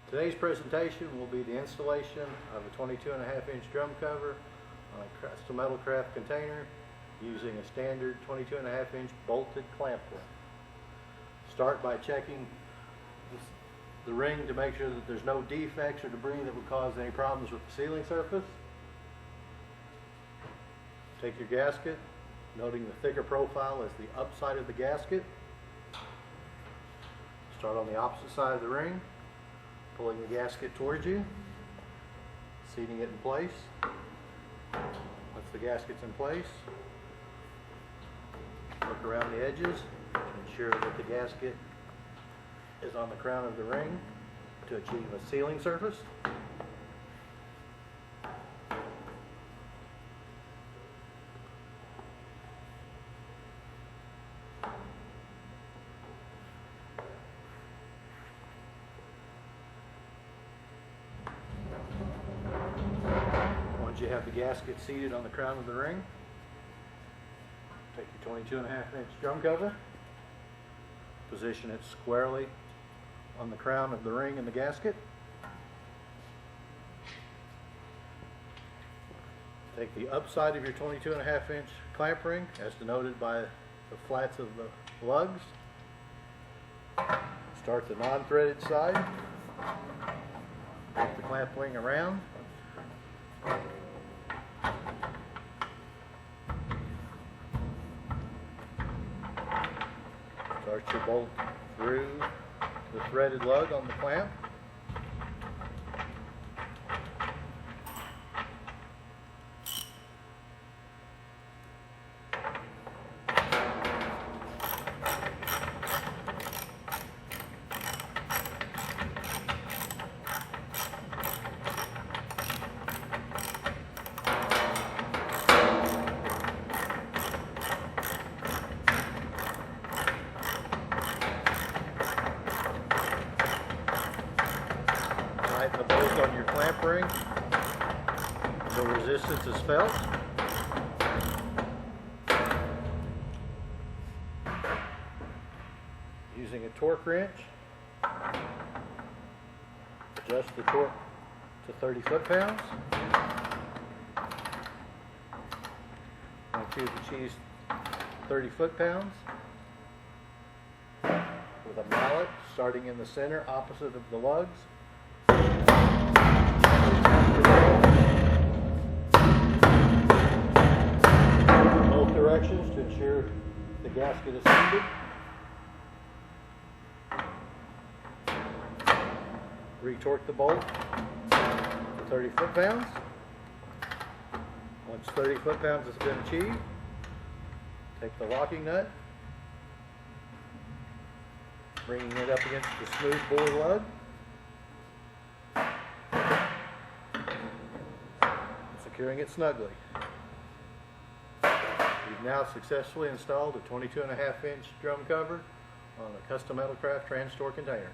Today's presentation will be the installation of a 22.5-inch drum cover on a custom Metalcraft container using a standard 22.5-inch bolted clamp ring. Start by checking the ring to make sure that there's no defects or debris that would cause any problems with the sealing surface. Take your gasket, noting the thicker profile as the upside of the gasket. Start on the opposite side of the ring, pulling the gasket towards you, seating it in place. Once the gasket's in place, look around the edges, ensure that the gasket is on the crown of the ring to achieve a sealing surface. Once you have the gasket seated on the crown of the ring, take your 22.5-inch drum cover, position it squarely on the crown of the ring and the gasket. Take the upside of your 22.5-inch clamp ring, as denoted by the flats of the lugs. Start the non-threaded side. Take the clamp ring around. Start your bolt through the threaded lug on the clamp. Tighten the bolt on your clamp ring until resistance is felt. Using a torque wrench, adjust the torque to 30 foot-pounds. Once you've achieved 30 foot-pounds, with a mallet starting in the center opposite of the lugs, both directions to ensure the gasket is seated. Retorque the bolt to 30 foot-pounds. Once 30 foot-pounds has been achieved, take the locking nut, bringing it up against the smooth bore lug, securing it snugly. You've now successfully installed a 22.5-inch drum cover on a custom Metalcraft trans store container.